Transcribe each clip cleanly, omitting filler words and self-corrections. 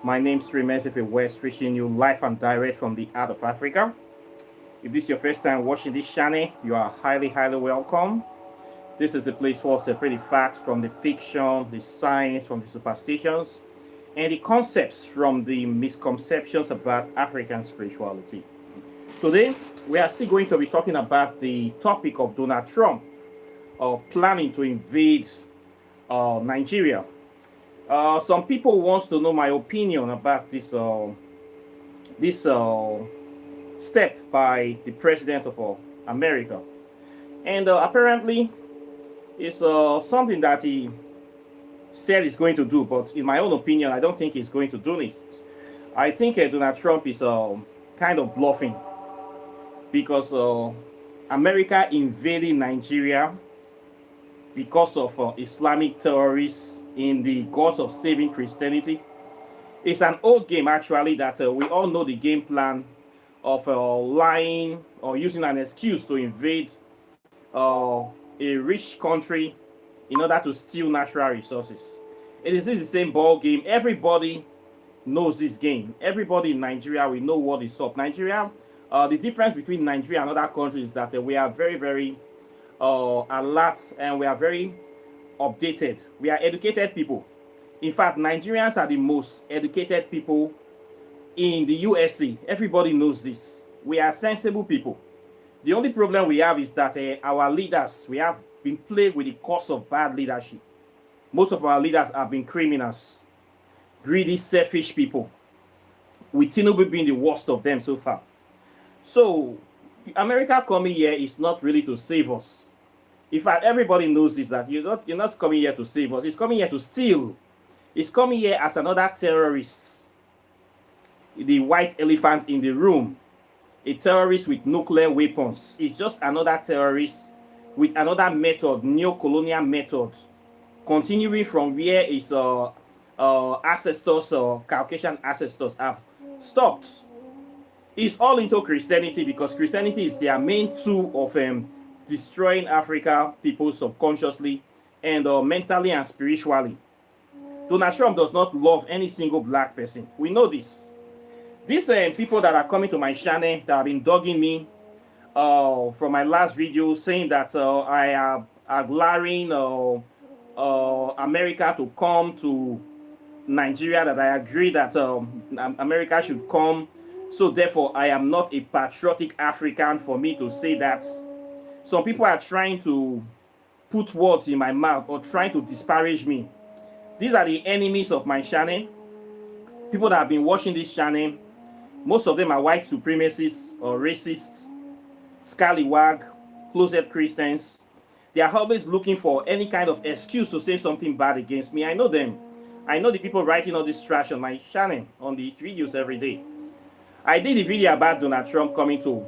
My name's Remes West, reaching you live and direct from the heart of Africa. If this is your first time watching this channel, you are highly welcome. This is a place for separating facts from the fiction, the science from the superstitions, and the concepts from the misconceptions about African spirituality. Today, we are still going to be talking about the topic of Donald Trump planning to invade Nigeria. Some people wants to know my opinion about this step by the president of America, and apparently it's something that he said he's going to do. But in my own opinion, I don't think he's going to do it. I think Donald Trump is kind of bluffing because America invading Nigeria because of Islamic terrorists in the cause of saving Christianity. It's an old game actually that we all know the game plan of lying or using an excuse to invade a rich country in order to steal natural resources. It is the same ball game. Everybody knows this game. Everybody in Nigeria will know what is up. Nigeria, the difference between Nigeria and other countries is that we are very alert and we are very updated. We are educated people. In fact, Nigerians are the most educated people in the USA. Everybody knows this. We are sensible people. The only problem we have is that our leaders, we have been plagued with the curse of bad leadership. Most of our leaders have been criminals, greedy, selfish people, with Tinubu being the worst of them so far. So, America coming here is not really to save us. In fact, everybody knows this, that you're not coming here to save us. It's coming here to steal. It's coming here as another terrorist. The white elephant in the room. A terrorist with nuclear weapons. It's just another terrorist with another method, neo-colonial method, continuing from where his ancestors or Caucasian ancestors have stopped. It's all into Christianity because Christianity is their main tool of destroying Africa people subconsciously and mentally and spiritually. Donald Trump does not love any single black person. We know this. These people that are coming to my channel that have been dogging me from my last video saying that I am allowing America to come to Nigeria, that I agree that America should come. So therefore, I am not a patriotic African for me to say that. Some people are trying to put words in my mouth or trying to disparage me. These are the enemies of my channel. People that have been watching this channel, most of them are white supremacists or racists, scallywag, closet Christians. They are always looking for any kind of excuse to say something bad against me. I know them. I know the people writing all this trash on my channel, on the videos every day. I did a video about Donald Trump coming to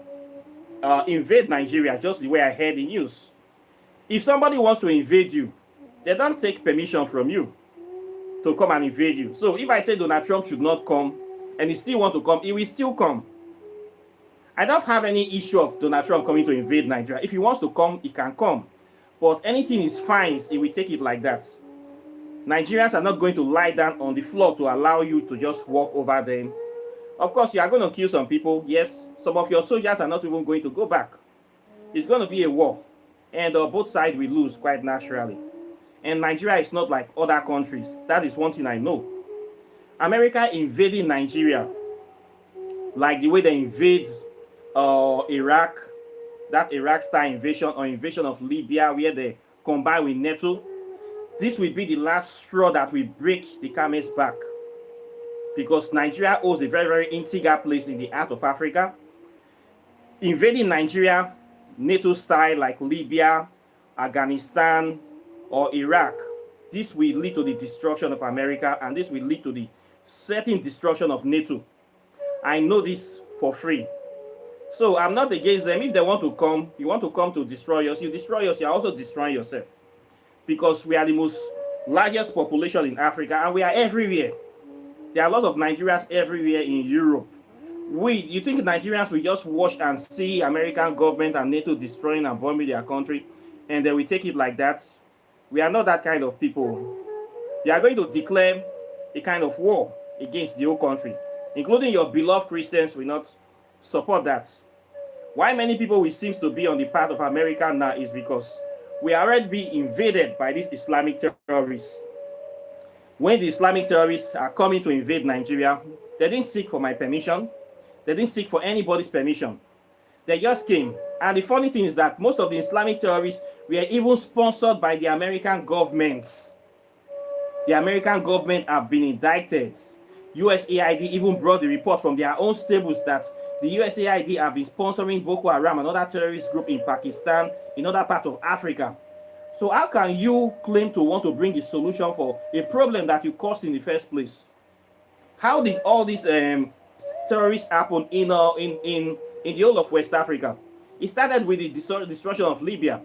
invade Nigeria, just the way I heard the news. If somebody wants to invade you, they don't take permission from you to come and invade you. So if I say Donald Trump should not come and he still want to come, he will still come. I don't have any issue of Donald Trump coming to invade Nigeria. If he wants to come, he can come. But anything is fine, he will take it like that. Nigerians are not going to lie down on the floor to allow you to just walk over them. Of course, you are going to kill some people. Yes, some of your soldiers are not even going to go back. It's going to be a war. And both sides will lose quite naturally. And Nigeria is not like other countries. That is one thing I know. America invading Nigeria, like the way they invade Iraq, that Iraq-style invasion or invasion of Libya where they combine with NATO, this will be the last straw that will break the camel's back. Because Nigeria holds a very integral place in the heart of Africa. Invading Nigeria, NATO style like Libya, Afghanistan, or Iraq, this will lead to the destruction of America and this will lead to the certain destruction of NATO. I know this for free. So I'm not against them. If they want to come, you want to come to destroy us, you destroy us, you're also destroying yourself. Because we are the most largest population in Africa and we are everywhere. There are a lot of Nigerians everywhere in Europe. You think Nigerians will just watch and see American government and NATO destroying and bombing their country and then we take it like that? We are not that kind of people. They are going to declare a kind of war against the whole country, including your beloved Christians, will not support that. Why many people will seem to be on the path of America now is because we are already being invaded by these Islamic terrorists. When the Islamic terrorists are coming to invade Nigeria, they didn't seek for my permission. They didn't seek for anybody's permission. They just came. And the funny thing is that most of the Islamic terrorists were even sponsored by the American government. The American government have been indicted. USAID even brought the report from their own stables that the USAID have been sponsoring Boko Haram, another terrorist group in Pakistan, in other parts of Africa. So how can you claim to want to bring a solution for a problem that you caused in the first place? How did all these terrorists happen in the whole of West Africa? It started with the destruction of Libya.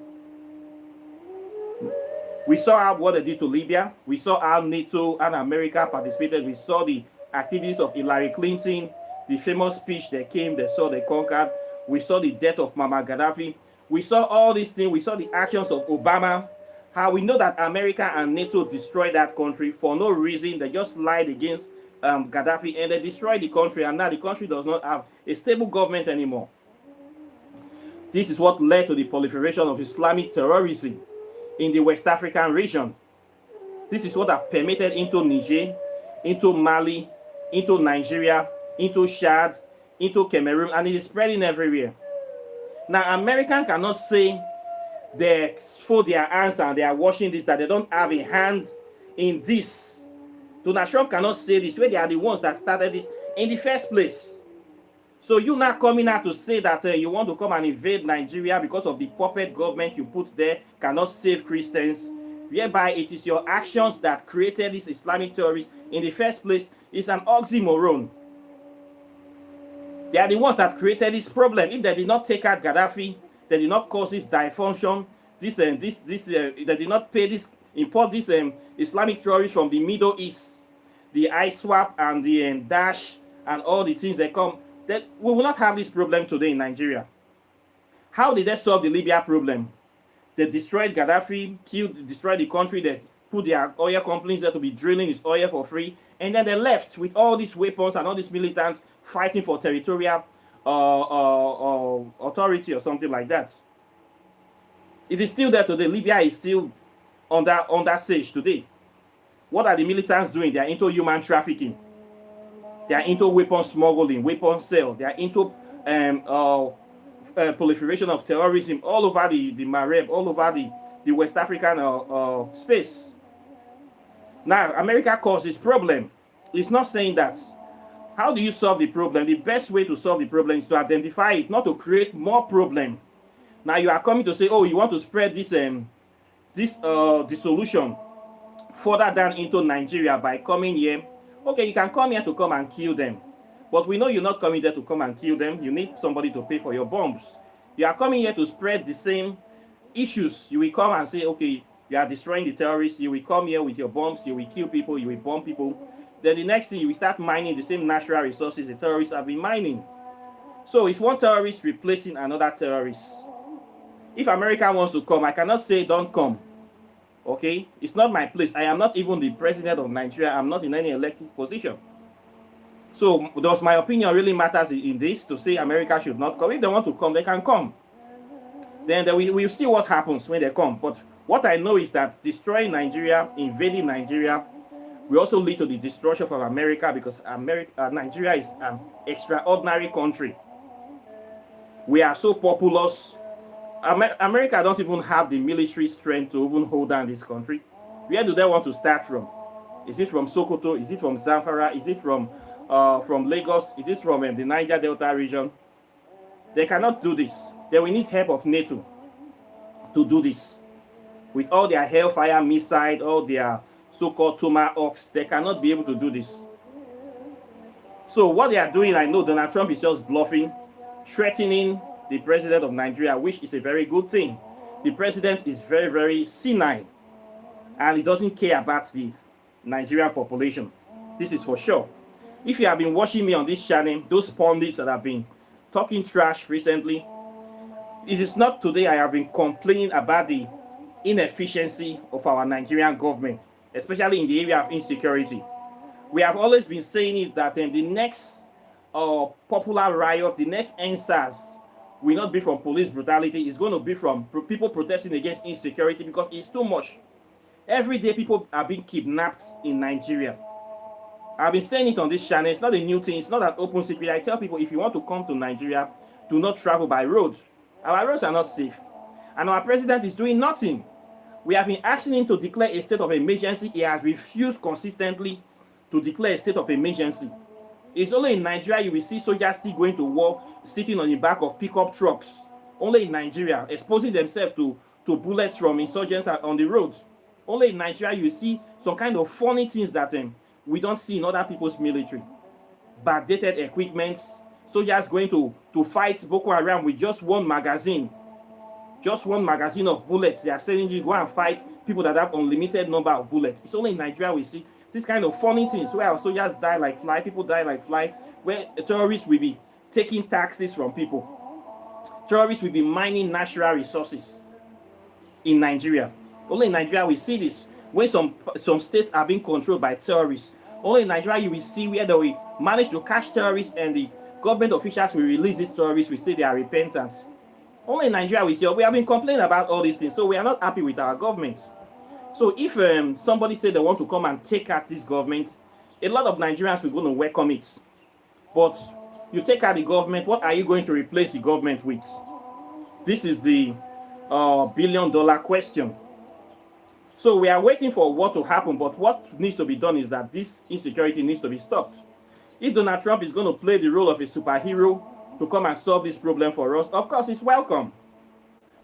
We saw what they did to Libya. We saw how NATO and America participated. We saw the activities of Hillary Clinton, the famous speech they came, they saw, they conquered. We saw the death of Muammar Gaddafi. We saw all these things. We saw the actions of Obama. How we know that America and NATO destroyed that country for no reason. They just lied against Gaddafi and they destroyed the country. And now the country does not have a stable government anymore. This is what led to the proliferation of Islamic terrorism in the West African region. This is what have permeated into Niger, into Mali, into Nigeria, into Chad, into Cameroon, and it is spreading everywhere. Now, Americans cannot say they fold their hands and they are watching this, that they don't have a hand in this. Donald Trump cannot say this, where they are the ones that started this in the first place. So you now coming out to say that you want to come and invade Nigeria because of the puppet government you put there cannot save Christians, whereby it is your actions that created this Islamic terrorists in the first place, is an oxymoron. They are the ones that created this problem. If they did not take out Gaddafi, they did not cause this dysfunction, they did not import this Islamic terrorists from the Middle East, the ISWAP and the Daesh and all the things that come, that we will not have this problem today in Nigeria. How did they solve the Libya problem? They destroyed Gaddafi, destroyed the country, they put their oil companies there to be drilling his oil for free, and then they left with all these weapons and all these militants fighting for territorial authority or something like that. It is still there today. Libya is still under siege today. What are the militants doing? They are into human trafficking. They are into weapon smuggling, weapon sale. They are into proliferation of terrorism all over the Maghreb, all over the West African space. Now, America caused this problem. It's not saying that. How do you solve the problem? The best way to solve the problem is to identify it, not to create more problem. Now you are coming to say, oh, you want to spread this dissolution further down into Nigeria by coming here. Okay, you can come here to come and kill them. But we know you're not coming there to come and kill them. You need somebody to pay for your bombs. You are coming here to spread the same issues. You will come and say, okay, you are destroying the terrorists. You will come here with your bombs. You will kill people. You will bomb people. Then the next thing, you will start mining the same natural resources the terrorists have been mining. So it's one terrorist replacing another terrorist. If America wants to come, I cannot say don't come. Okay? It's not my place. I am not even the president of Nigeria. I'm not in any elected position. So does my opinion really matters in this, to say America should not come? If they want to come, they can come. Then we'll see what happens when they come. But what I know is that destroying Nigeria, invading Nigeria, will also lead to the destruction of America, because Nigeria is an extraordinary country. We are so populous. America don't even have the military strength to even hold down this country. Where do they want to start from? Is it from Sokoto? Is it from Zamfara? Is it from Lagos? Is it from the Niger Delta region? They cannot do this. They will need help of NATO to do this. With all their Hellfire missile, all their so-called Tomahawks, they cannot be able to do this. So what they are doing, I know Donald Trump is just bluffing, threatening the president of Nigeria, which is a very good thing. The president is very, very senile, and he doesn't care about the Nigerian population. This is for sure. If you have been watching me on this channel, those pundits that have been talking trash recently, it is not today I have been complaining about the inefficiency of our Nigerian government, especially in the area of insecurity. We have always been saying it that the next popular riot, the next answers will not be from police brutality. It's going to be from people protesting against insecurity, because it's too much. Every day people are being kidnapped in Nigeria. I've been saying it on this channel. It's not a new thing. It's not an open secret. I tell people, if you want to come to Nigeria, do not travel by roads. Our roads are not safe. And our president is doing nothing. We have been asking him to declare a state of emergency. He has refused consistently to declare a state of emergency. It's only in Nigeria you will see soldiers still going to war, sitting on the back of pickup trucks. Only in Nigeria, exposing themselves to bullets from insurgents on the roads. Only in Nigeria you will see some kind of funny things that we don't see in other people's military. Backdated equipment, soldiers going to fight Boko Haram with just one magazine. Just one magazine of bullets. They are saying you go and fight people that have unlimited number of bullets. It's only in Nigeria we see this kind of funny things where our soldiers die like fly, people die like fly, where terrorists will be taking taxes from people. Terrorists will be mining natural resources in Nigeria. Only in Nigeria we see this. When some states are being controlled by terrorists, only in Nigeria you will see where they will manage to catch terrorists and the government officials will release these terrorists. We say they are repentant. Only in Nigeria we see. We have been complaining about all these things, so we are not happy with our government. So if somebody said they want to come and take out this government, a lot of Nigerians will going to welcome it. But you take out the government, what are you going to replace the government with? This is the billion-dollar question. So we are waiting for what to happen, but what needs to be done is that this insecurity needs to be stopped. If Donald Trump is going to play the role of a superhero to come and solve this problem for us, of course, it's welcome.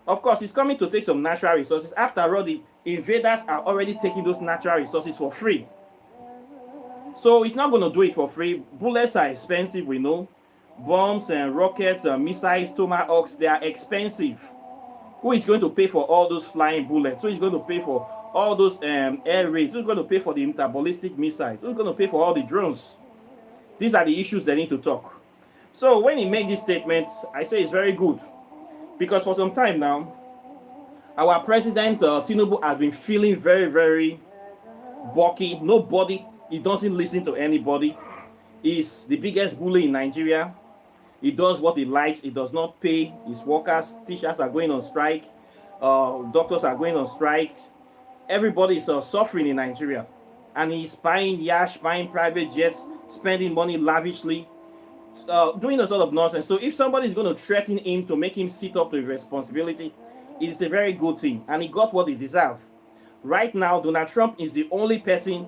Of course, he's coming to take some natural resources. After all, the invaders are already taking those natural resources for free. So he's not going to do it for free. Bullets are expensive, we know. Bombs and rockets and missiles, tomahawks, they are expensive. Who is going to pay for all those flying bullets? Who is going to pay for all those air raids? Who's going to pay for the interballistic missiles? Who's going to pay for all the drones? These are the issues they need to talk. So when he made this statement, I say it's very good. Because for some time now, our president, Tinubu, has been feeling very, very bulky. Nobody, he doesn't listen to anybody. He's the biggest bully in Nigeria. He does what he likes. He does not pay his workers. Teachers are going on strike. Doctors are going on strike. Everybody is suffering in Nigeria. And he's buying yacht, buying private jets, spending money lavishly, doing a sort of nonsense. So if somebody is going to threaten him to make him sit up to his responsibility, it is a very good thing. And he got what he deserved. Right now, Donald Trump is the only person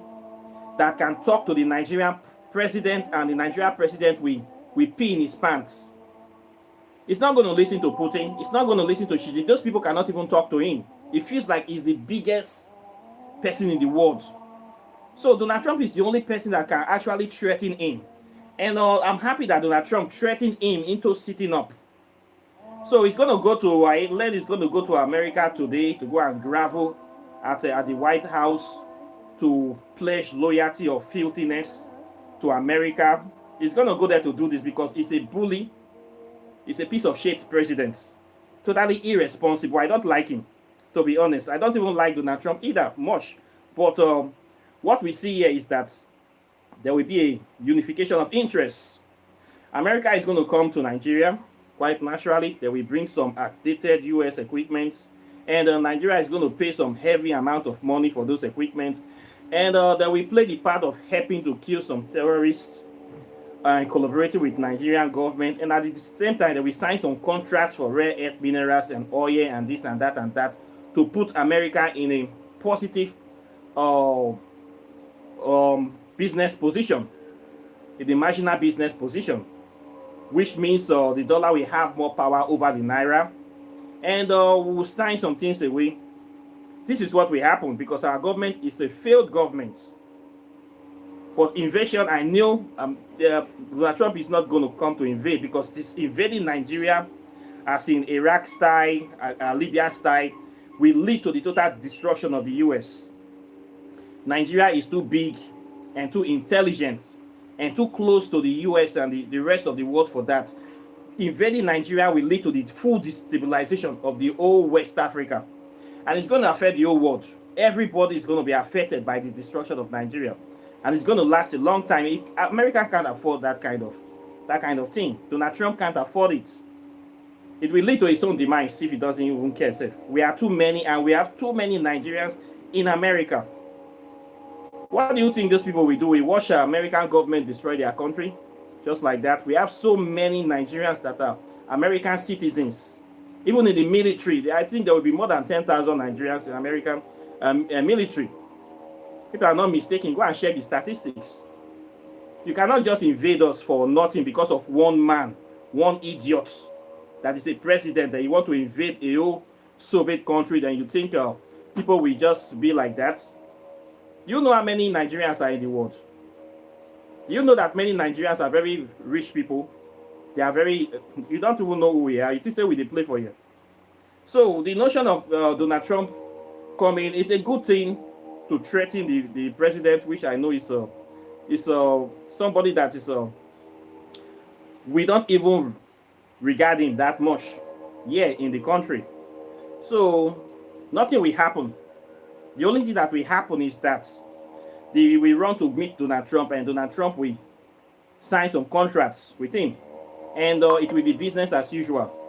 that can talk to the Nigerian president, and the Nigerian president will pee in his pants. He's not going to listen to Putin. He's not going to listen to Xi Jinping. Those people cannot even talk to him. It feels like he's the biggest person in the world. So Donald Trump is the only person that can actually threaten him. And I'm happy that Donald Trump threatened him into sitting up. So he's going to go to, he's going to go to America today to go and gravel at the White House to pledge loyalty or filthiness to America. He's going to go there to do this because he's a bully. He's a piece of shit president. Totally irresponsible. I don't like him, to be honest. I don't even like Donald Trump either, much. But what we see here is that there will be a unification of interests. America is going to come to Nigeria, quite naturally. They will bring some outdated US equipment. And Nigeria is going to pay some heavy amount of money for those equipment. And they will play the part of helping to kill some terrorists and collaborating with Nigerian government. And at the same time, they will sign some contracts for rare earth minerals and oil and this and that to put America in a positive business position, in the marginal business position, which means the dollar will have more power over the naira, and we will sign some things away. This is what will happen because our government is a failed government. But invasion, I know Donald Trump is not going to come to invade, because this invading Nigeria, as in Iraq style, Libya style, will lead to the total destruction of the US. Nigeria is too big and too intelligent and too close to the US and the rest of the world for that. Invading Nigeria will lead to the full destabilization of the whole West Africa. And it's going to affect the whole world. Everybody is going to be affected by the destruction of Nigeria. and it's going to last a long time. America can't afford that kind of thing. Donald Trump can't afford it. It will lead to his own demise if he doesn't even care. We are too many, and we have too many Nigerians in America. What do you think those people will do? We watch the American government destroy their country just like that. We have so many Nigerians that are American citizens. Even in the military, I think there will be more than 10,000 Nigerians in American military. If I'm not mistaken, go and check the statistics. You cannot just invade us for nothing because of one man, one idiot that is a president, that you want to invade a whole Soviet country, then you think people will just be like that. You know how many Nigerians are in the world? You know that many Nigerians are very rich people. They are very, you don't even know who we are. You just say we they play for you. So the notion of Donald Trump coming is a good thing to threaten the president, which I know is somebody that is we don't even regard him that much here in the country. So nothing will happen. The only thing that will happen is that we run to meet Donald Trump, and Donald Trump will sign some contracts with him, and it will be business as usual.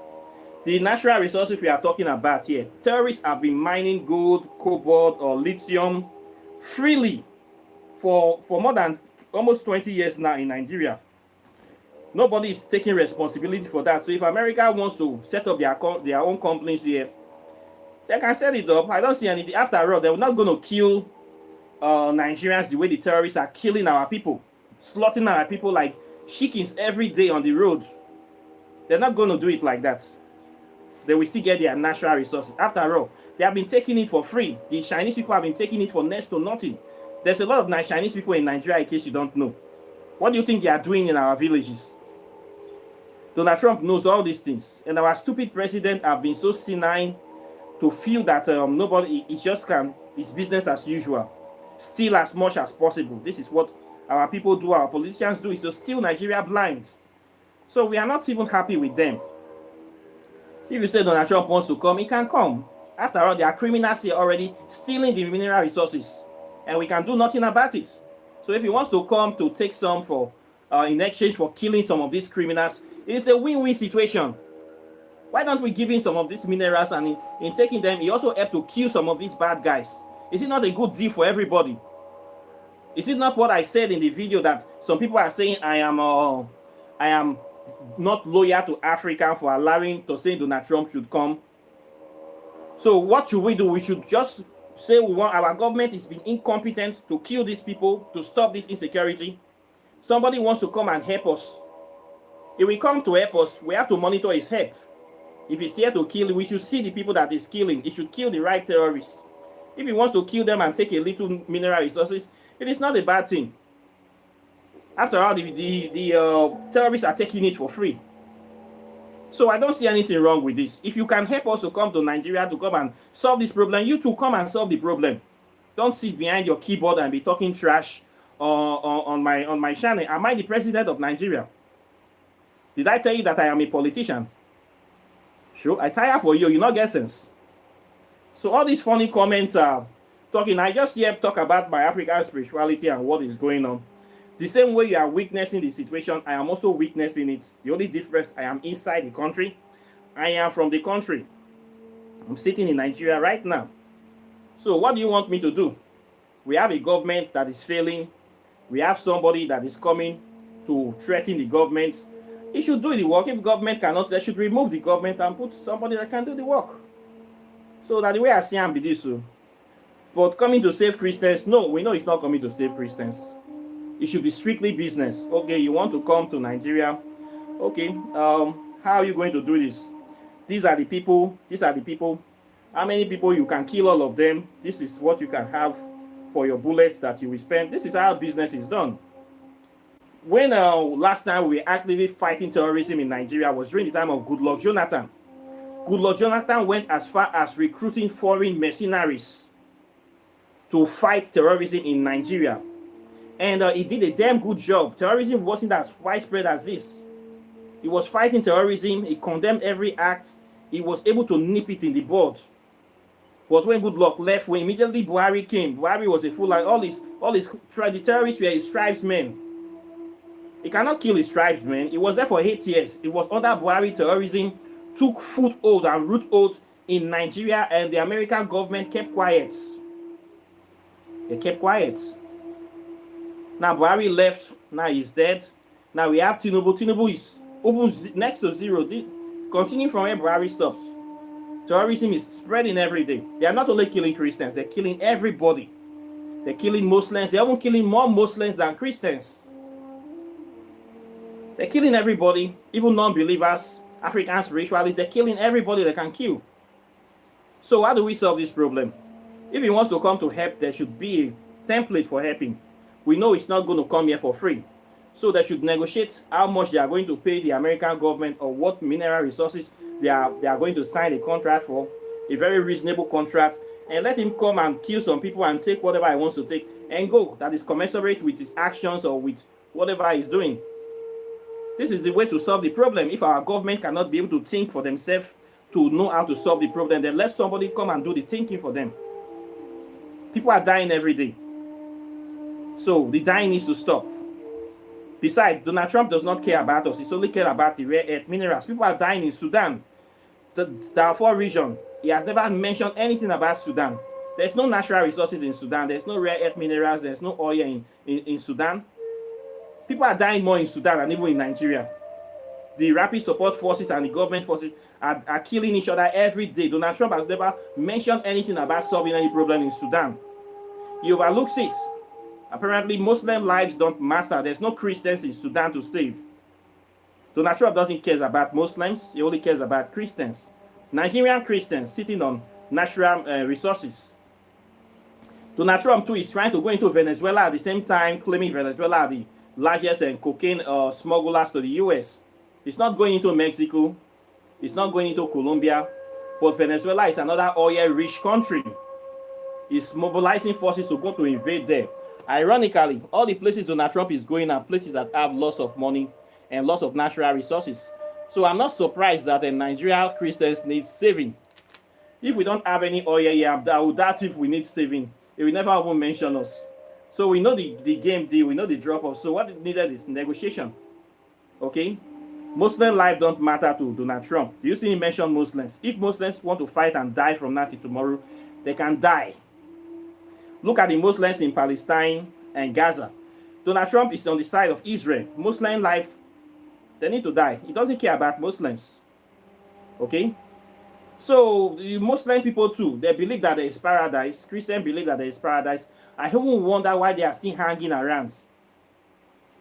The natural resources we are talking about here, terrorists have been mining gold, cobalt, or lithium freely for more than almost 20 years now in Nigeria. Nobody is taking responsibility for that. So if America wants to set up their own companies here, they can set it up. I don't see anything. After all, they're not going to kill Nigerians the way the terrorists are killing our people, slaughtering our people like chickens every day on the road. They're not going to do it like that. They will still get their natural resources. After all, they have been taking it for free. The Chinese people have been taking it for next to nothing. There's a lot of Chinese people in Nigeria, in case you don't know. What do you think they are doing in our villages? Donald Trump knows all these things. And our stupid president have been so senile to feel that nobody, it just can, it's business as usual. Steal as much as possible. This is what our people do, our politicians do, is to steal Nigeria blind. So we are not even happy with them. If you say Donald Trump wants to come, he can come. After all, there are criminals here already stealing the mineral resources, and we can do nothing about it. So if he wants to come to take some for in exchange for killing some of these criminals, it is a win-win situation. Why don't we give him some of these minerals, and in taking them, he also helped to kill some of these bad guys? Is it not a good deal for everybody? Is it not what I said in the video that some people are saying I am not loyal to Africa for allowing to say Donald Trump should come? So what should we do? We should just say we want, our government is being incompetent to kill these people, to stop this insecurity. Somebody wants to come and help us. If we come to help us, we have to monitor his help. If he's here to kill, we should see the people that he's killing. He should kill the right terrorists. If he wants to kill them and take a little mineral resources, it is not a bad thing. After all, the terrorists are taking it for free. So I don't see anything wrong with this. If you can help us to come to Nigeria to come and solve this problem, you too come and solve the problem. Don't sit behind your keyboard and be talking trash on my channel. Am I the president of Nigeria? Did I tell you that I am a politician? Sure, I tire for you. You not get sense. So all these funny comments are talking. I just here talk about my African spirituality and what is going on. The same way you are witnessing the situation, I am also witnessing it. The only difference, I am inside the country. I am from the country. I'm sitting in Nigeria right now. So what do you want me to do? We have a government that is failing. We have somebody that is coming to threaten the government. He should do the work. If government cannot, they should remove the government and put somebody that can do the work. So that the way I see him be this. But coming to save Christians, no, we know it's not coming to save Christians. It should be strictly business. Okay, you want to come to Nigeria. Okay, how are you going to do this? These are the people. These are the people. How many people you can kill all of them? This is what you can have for your bullets that you will spend. This is how business is done. When last time we were actively fighting terrorism in Nigeria was during the time of Goodluck Jonathan. Goodluck Jonathan went as far as recruiting foreign mercenaries to fight terrorism in Nigeria. And he did a damn good job. Terrorism wasn't as widespread as this. He was fighting terrorism. He condemned every act. He was able to nip it in the bud. But when Goodluck left, when immediately Buhari came, Buhari was a fool, and the terrorists were his tribesmen. He cannot kill his tribesmen. He was there for 8 years. It was under Buhari terrorism took foothold and roothold in Nigeria, and the American government kept quiet. They kept quiet. Now Buhari left. Now he's dead. Now we have Tinubu. Tinubu is even next to zero. Continuing from where Buhari stops. Terrorism is spreading every day. They are not only killing Christians, they're killing everybody. They're killing Muslims. They're even killing more Muslims than Christians. They're killing everybody, even non-believers, African spiritualists. They're killing everybody they can kill. So how do we solve this problem? If he wants to come to help, there should be a template for helping. We know it's not going to come here for free. So they should negotiate how much they are going to pay the American government, or what mineral resources they are going to sign a contract for, a very reasonable contract, and let him come and kill some people and take whatever he wants to take and go. That is commensurate with his actions or with whatever he's doing. This is the way to solve the problem. If our government cannot be able to think for themselves to know how to solve the problem, then let somebody come and do the thinking for them. People are dying every day. So the dying needs to stop. Besides, Donald Trump does not care about us. He's only care about the rare earth minerals. People are dying in Sudan, the Darfur region. He has never mentioned anything about Sudan. There's no natural resources in Sudan. There's no rare earth minerals. There's no oil in Sudan. People are dying more in Sudan than even in Nigeria. The rapid support forces and the government forces are killing each other every day. Donald Trump has never mentioned anything about solving any problem in Sudan. He overlooks it. Apparently, Muslim lives don't matter. There's no Christians in Sudan to save. Donald Trump doesn't care about Muslims. He only cares about Christians. Nigerian Christians sitting on natural resources. Donald Trump, too, is trying to go into Venezuela at the same time, claiming Venezuela are the largest cocaine smugglers to the U.S. It's not going into Mexico. It's not going into Colombia. But Venezuela is another oil-rich country. It's mobilizing forces to go to invade there. Ironically, all the places Donald Trump is going are places that have lots of money and lots of natural resources. So I'm not surprised that the Nigerian Christians need saving. If we don't have any oil here, I would doubt if we need saving. He will never even mention us. So we know the game deal, we know the drop-off. So what is needed is negotiation. Okay? Muslim life don't matter to Donald Trump. Do you see him mention Muslims? If Muslims want to fight and die from now to tomorrow, they can die. Look at the Muslims in Palestine and Gaza. Donald Trump is on the side of Israel. Muslim life, they need to die. He doesn't care about Muslims. Okay? So the Muslim people too, they believe that there is paradise. Christians believe that there is paradise. I even wonder why they are still hanging around.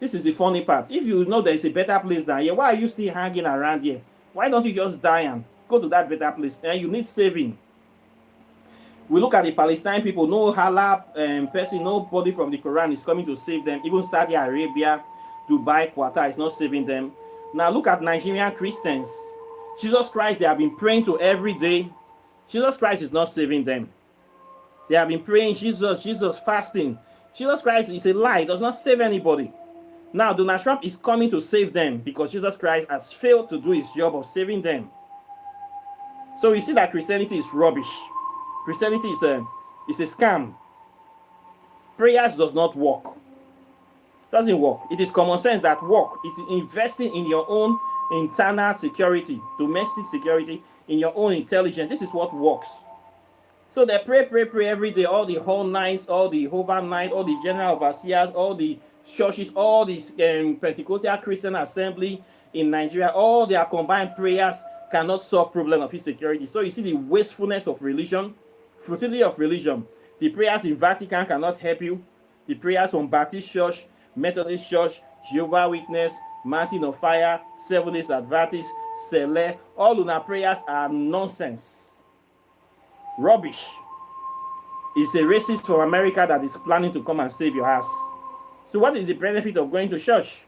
This is the funny part. If you know there is a better place than here, why are you still hanging around here? Why don't you just die and go to that better place? And you need saving. We look at the Palestine people, no halal person, nobody from the Quran is coming to save them. Even Saudi Arabia, Dubai, Qatar is not saving them. Now look at Nigerian Christians. Jesus Christ, they have been praying to every day. Jesus Christ is not saving them. They have been praying, Jesus, fasting. Jesus Christ is a lie. He does not save anybody. Now Donald Trump is coming to save them because Jesus Christ has failed to do his job of saving them. So you see that Christianity is rubbish. Christianity is a scam. Prayers does not work. Doesn't work. It is common sense that work. It's investing in your own internal security, domestic security, in your own intelligence. This is what works. So they pray every day, all the whole nights, all the overnight, all the general overseers, all the churches, all the Pentecostal Christian assembly in Nigeria, all their combined prayers cannot solve problem of insecurity. So you see the wastefulness of religion, futility of religion. The prayers in Vatican cannot help you. The prayers from Baptist Church, Methodist Church, Jehovah's Witness, Mountain of Fire, Seventh Day Adventist, Sele, all of our prayers are nonsense. Rubbish. It's a racist from America that is planning to come and save your ass. So what is the benefit of going to church?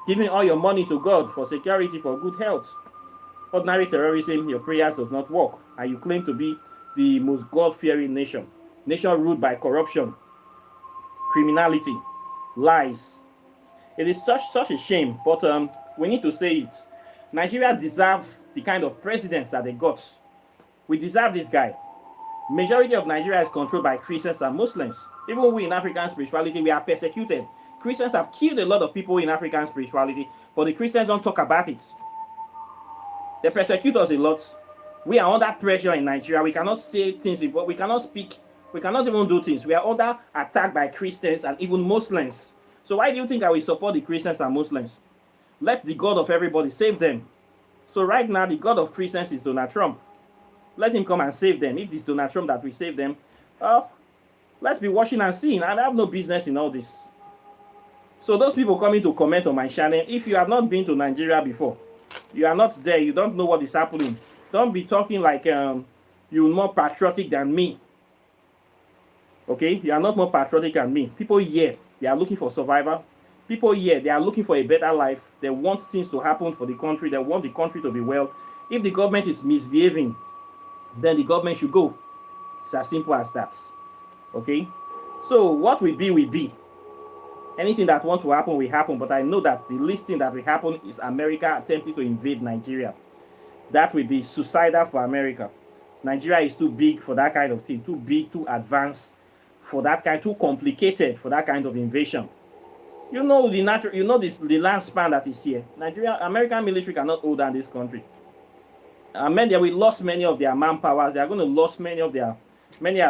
Giving all your money to God for security, for good health. Ordinary terrorism, your prayers does not work. And you claim to be the most God-fearing nation. Nation ruled by corruption, criminality, lies. It is such a shame, but we need to say it. Nigeria deserves the kind of presidents that they got. We deserve this guy. Majority of Nigeria is controlled by Christians and Muslims. Even we in African spirituality, we are persecuted. Christians have killed a lot of people in African spirituality, but the Christians don't talk about it. They persecute us a lot. We are under pressure in Nigeria. We cannot say things, we cannot speak, we cannot even do things. We are under attack by Christians and even Muslims. So why do you think I will support the Christians and Muslims? Let the God of everybody save them. So right now, the God of Christians is Donald Trump. Let him come and save them. If it's Donald Trump that will save them, let's be watching and seeing. I have no business in all this. So those people coming to comment on my channel, if you have not been to Nigeria before, you are not there, you don't know what is happening, don't be talking like you're more patriotic than me. Okay, you are not more patriotic than me. People here, they are looking for survival. People here, they are looking for a better life. They want things to happen for the country. They want the country to be well. If the government is misbehaving, then the government should go. It's as simple as that. Okay, so what will be will be. Anything that wants to happen will happen, but I know that the least thing that will happen is America attempting to invade Nigeria. That will be suicidal for America. Nigeria is too big for that kind of thing, too big, too advanced for that kind, too complicated for that kind of invasion. You know the natural, you know this, the land span that is here. Nigeria, American military cannot hold down this country. They will lose many of their manpowers. They are going to lose many of their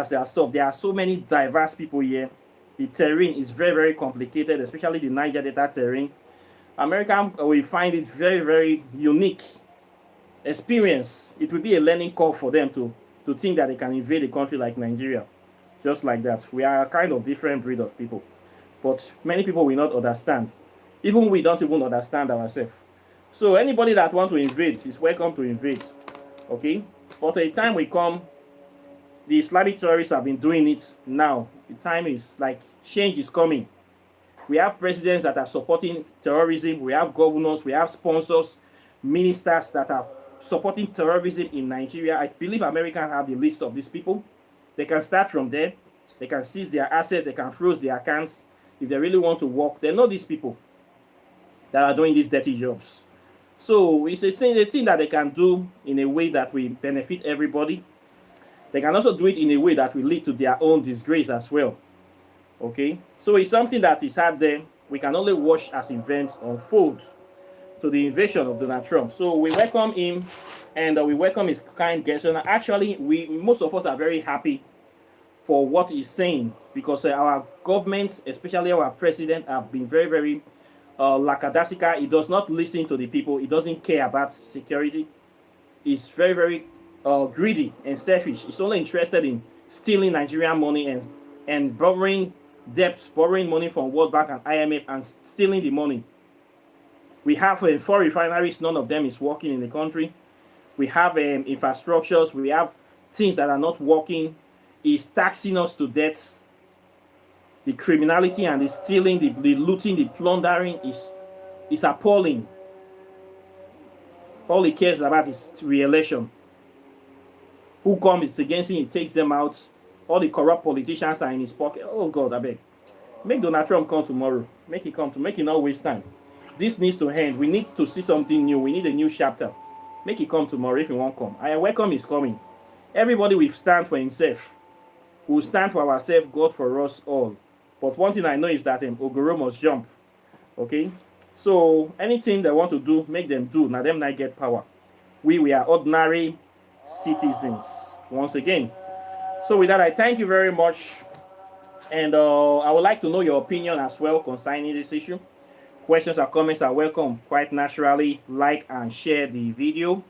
stuff. There are so many diverse people here. The terrain is very, very complicated, especially the Niger Delta terrain. America will find it very, very unique experience. It will be a learning curve for them to think that they can invade a country like Nigeria. Just like that. We are a kind of different breed of people. But many people will not understand. Even we don't even understand ourselves. So anybody that wants to invade is welcome to invade. Okay? But a time will come, the Islamic terrorists have been doing it now. The time is like, change is coming. We have presidents that are supporting terrorism. We have governors. We have sponsors, ministers that are supporting terrorism in Nigeria. I believe Americans have the list of these people. They can start from there. They can seize their assets. They can freeze their accounts. If they really want to work, they know these people that are doing these dirty jobs. So it's a thing that they can do in a way that will benefit everybody. They can also do it in a way that will lead to their own disgrace as well. Okay, so it's something that is out there. We can only watch as events unfold to the invasion of Donald Trump. So we welcome him, and we welcome his kind gesture. Actually, most of us are very happy for what he's saying, because our government, especially our president, have been very, very lackadaisical. He does not listen to the people. He doesn't care about security. He's very, very greedy and selfish. He's only interested in stealing Nigerian money and borrowing debts, borrowing money from World Bank and IMF and stealing the money. We have 4 refineries. None of them is working in the country. We have infrastructures. We have things that are not working. He's taxing us to death. The criminality and the stealing, the looting, the plundering is appalling. All he cares about is re-election. Who comes against him, he takes them out. All the corrupt politicians are in his pocket. Oh God, I beg. Make Donald Trump come tomorrow. Make it not waste time. This needs to end. We need to see something new. We need a new chapter. Make it come tomorrow if he won't come. I welcome his coming. Everybody will stand for himself. We will stand for ourselves, God for us all. But one thing I know is that Ogoro must jump. Okay? So anything they want to do, make them do. Now them not get power. We are ordinary citizens. Once again. So with that, I thank you very much. And I would like to know your opinion as well concerning this issue. Questions or comments are welcome. Quite naturally, like and share the video.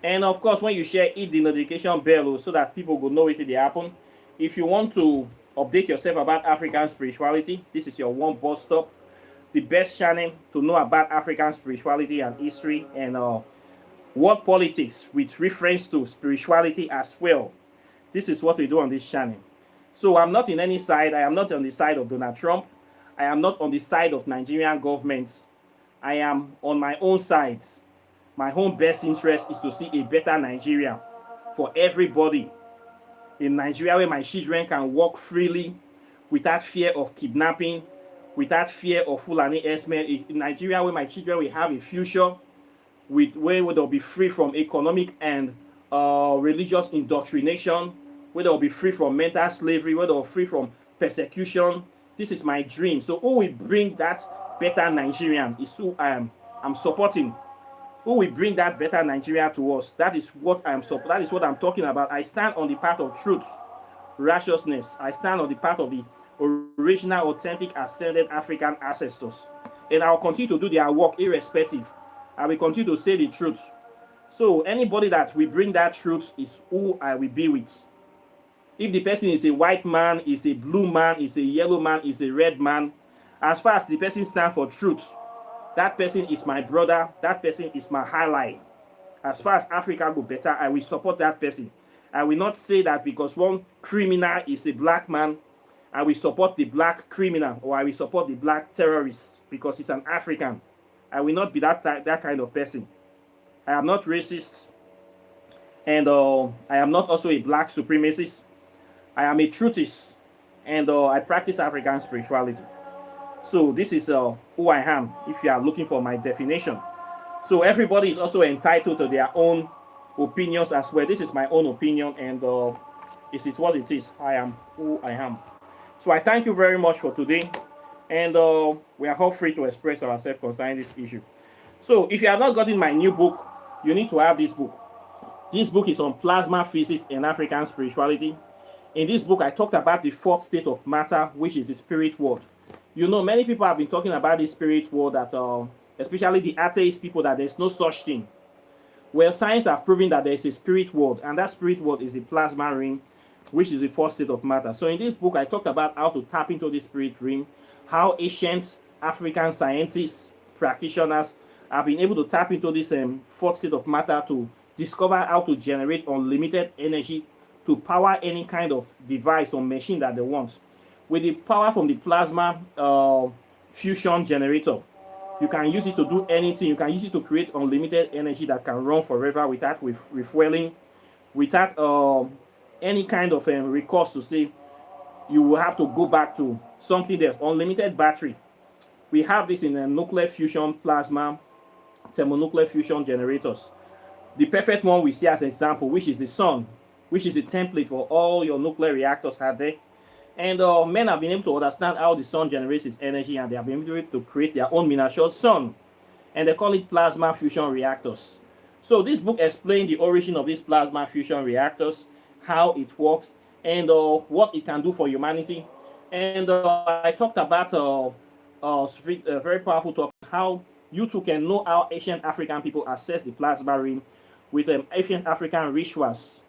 And of course, when you share, hit the notification bell so that people will know it will happen. If you want to update yourself about African spirituality, this is your one bus stop. The best channel to know about African spirituality and history and world politics with reference to spirituality as well. This is what we do on this channel. So I'm not in any side. I am not on the side of Donald Trump. I am not on the side of Nigerian government. I am on my own side. My own best interest is to see a better Nigeria for everybody. In Nigeria where my children can walk freely without fear of kidnapping, without fear of Fulani herdsmen. In Nigeria where my children will have a future where they'll be free from economic and religious indoctrination, where they will be free from mental slavery, where they will be free from persecution. This is my dream. So who will bring that better Nigerian is who I'm supporting. Who will bring that better Nigeria to us? That is what that is what I'm talking about. I stand on the path of truth, righteousness. I stand on the path of the original, authentic, ascended African ancestors. And I'll continue to do their work irrespective. I will continue to say the truth. So anybody that will bring that truth is who I will be with. If the person is a white man, is a blue man, is a yellow man, is a red man, as far as the person stands for truth, that person is my brother, that person is my ally. As far as Africa go better, I will support that person. I will not say that because one criminal is a black man, I will support the black criminal, or I will support the black terrorist because he's an African. I will not be that kind of person. I am not racist, and I am not also a black supremacist. I am a truthist, and I practice African spirituality. So this is who I am, if you are looking for my definition. So everybody is also entitled to their own opinions as well. This is my own opinion, and this is what it is. I am who I am. So I thank you very much for today, and we are all free to express ourselves concerning this issue. So if you have not gotten my new book, you need to have this book. This book is on plasma physics and African spirituality. In this book, I talked about the fourth state of matter, which is the spirit world. You know, many people have been talking about the spirit world, that especially the atheist people, that there's no such thing. Well, science have proven that there's a spirit world, and that spirit world is the plasma ring, which is the fourth state of matter. So in this book, I talked about how to tap into the spirit ring, how ancient African scientists, practitioners, have been able to tap into this fourth state of matter to discover how to generate unlimited energy to power any kind of device or machine that they want. With the power from the plasma fusion generator, you can use it to do anything. You can use it to create unlimited energy that can run forever without refueling, without any kind of recourse to say you will have to go back to something that's unlimited battery. We have this in a nuclear fusion plasma thermonuclear fusion generators. The perfect one we see as an example, which is the sun, which is a template for all your nuclear reactors out there. And men have been able to understand how the sun generates its energy, and they have been able to create their own miniature sun. And they call it plasma fusion reactors. So this book explains the origin of these plasma fusion reactors, how it works, and what it can do for humanity. And I talked about a very powerful topic, how you too can know how ancient African people access the plasma ring with ancient African rituals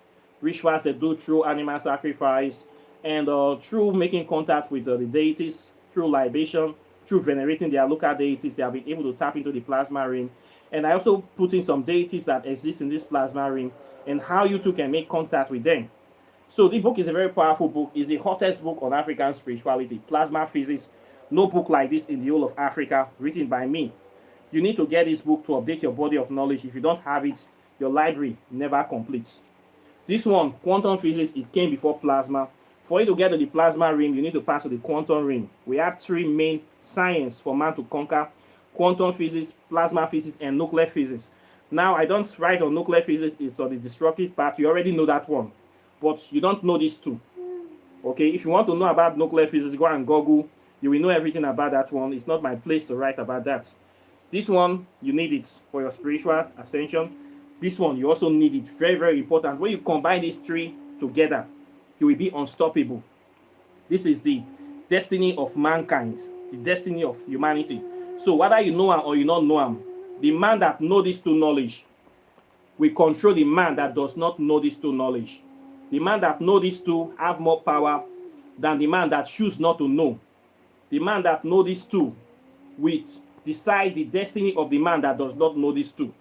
they do through animal sacrifice, and through making contact with the deities, through libation, through venerating their local deities. They have been able to tap into the plasma ring. And I also put in some deities that exist in this plasma ring and how you too can make contact with them. So the book is a very powerful book. It's the hottest book on African spirituality, plasma physics. No book like this in the whole of Africa, written by me. You need to get this book to update your body of knowledge. If you don't have it, your library never completes. This one, quantum physics, it came before plasma. For you to get to the plasma ring, you need to pass to the quantum ring. We have three main science for man to conquer: quantum physics, plasma physics, and nuclear physics. Now, I don't write on nuclear physics, it's on the destructive part. You already know that one, but you don't know these two. Okay, if you want to know about nuclear physics, go and Google. You will know everything about that one. It's not my place to write about that. This one, you need it for your spiritual ascension. This one, you also need it. Very, very important. When you combine these three together, you will be unstoppable. This is the destiny of mankind, the destiny of humanity. So whether you know him or you don't know him, the man that knows these two knowledge will control the man that does not know these two knowledge. The man that knows these two have more power than the man that chooses not to know. The man that knows these two will decide the destiny of the man that does not know these two.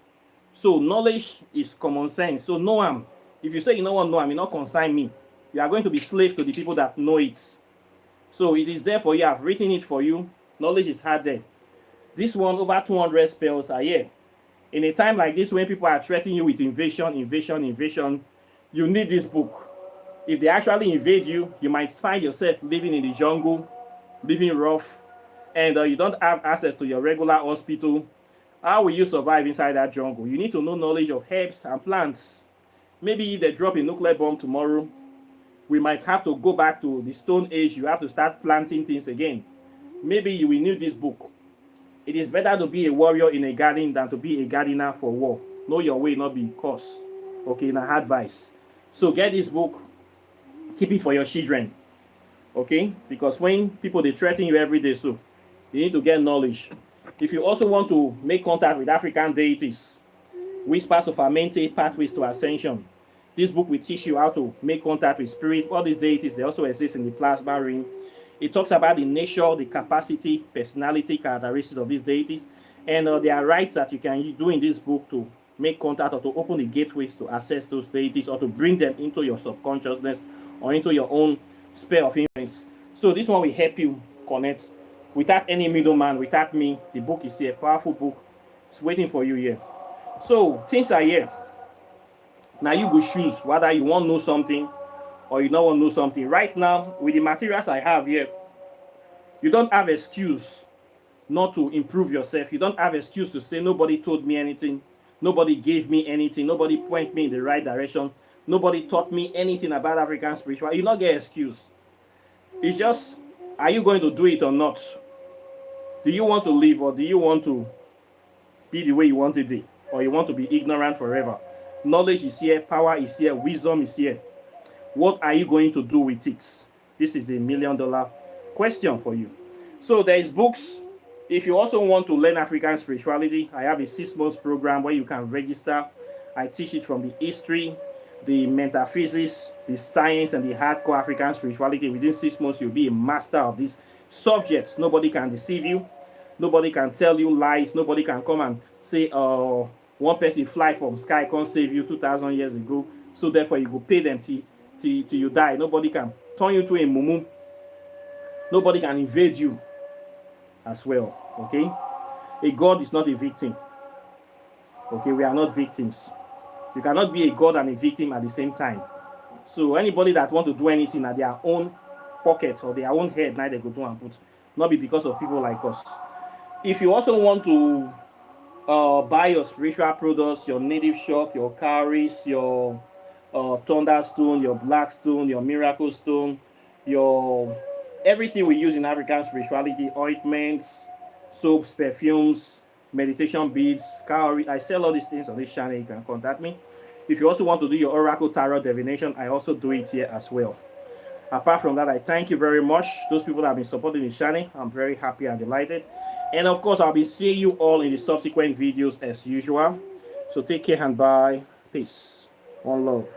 So knowledge is common sense. So know him. If you say you don't want to know him, you not consign me. You are going to be slave to the people that know it. So it is there for you. I've written it for you. Knowledge is hard there. This one, over 200 spells are here. In a time like this, when people are threatening you with invasion, you need this book. If they actually invade you, you might find yourself living in the jungle, living rough, and you don't have access to your regular hospital. How will you survive inside that jungle? You need to know knowledge of herbs and plants. Maybe if they drop a nuclear bomb tomorrow, we might have to go back to the Stone Age. You have to start planting things again. Maybe you will need this book. It is better to be a warrior in a garden than to be a gardener for war. Know your way, not be cursed. Okay, now advice. So get this book, keep it for your children. Okay, because when people they threaten you every day, so you need to get knowledge. If you also want to make contact with African deities, Whispers of Amente, Pathways to Ascension, this book will teach you how to make contact with spirit. All these deities, they also exist in the plasma ring. It talks about the nature, the capacity, personality, characteristics of these deities, and there are rites that you can do in this book to make contact or to open the gateways to access those deities or to bring them into your subconsciousness or into your own sphere of influence. So this one will help you connect without any middleman, without me. The book is here, powerful book. It's waiting for you here. So things are here. Now you go choose whether you want to know something or you don't want to know something. Right now, with the materials I have here, you don't have excuse not to improve yourself. You don't have excuse to say nobody told me anything, nobody gave me anything, nobody pointed me in the right direction, nobody taught me anything about African spirituality. You not get excuse. It's just, are you going to do it or not? Do you want to live or do you want to be the way you want to be? Or you want to be ignorant forever? Knowledge is here, power is here, wisdom is here. What are you going to do with it? This is the $1 million question for you. So there is books. If you also want to learn African spirituality, I have a 6-month program where you can register. I teach it from the history, the metaphysics, the science, and the hardcore African spirituality. Within 6 months, you'll be a master of these subjects. Nobody can deceive you. Nobody can tell you lies. Nobody can come and say, one person fly from sky can't save you 2,000 years ago. So therefore, you go pay them till you die. Nobody can turn you to a mumu. Nobody can invade you as well. Okay? A god is not a victim. Okay, we are not victims. You cannot be a god and a victim at the same time. So anybody that want to do anything at their own pocket or their own head, now they go do and put. Not be because of people like us. If you also want to buy your spiritual products, your native shock, your cowries, your thunderstone, your black stone, your miracle stone, your everything we use in African spirituality, ointments, soaps, perfumes, meditation beads, cowrie. I sell all these things on this channel. You can contact me. If you also want to do your oracle tarot divination, I also do it here as well. Apart from that, I thank you very much. Those people that have been supporting the channel, I'm very happy and delighted. And of course, I'll be seeing you all in the subsequent videos as usual. So take care and bye. Peace. One love.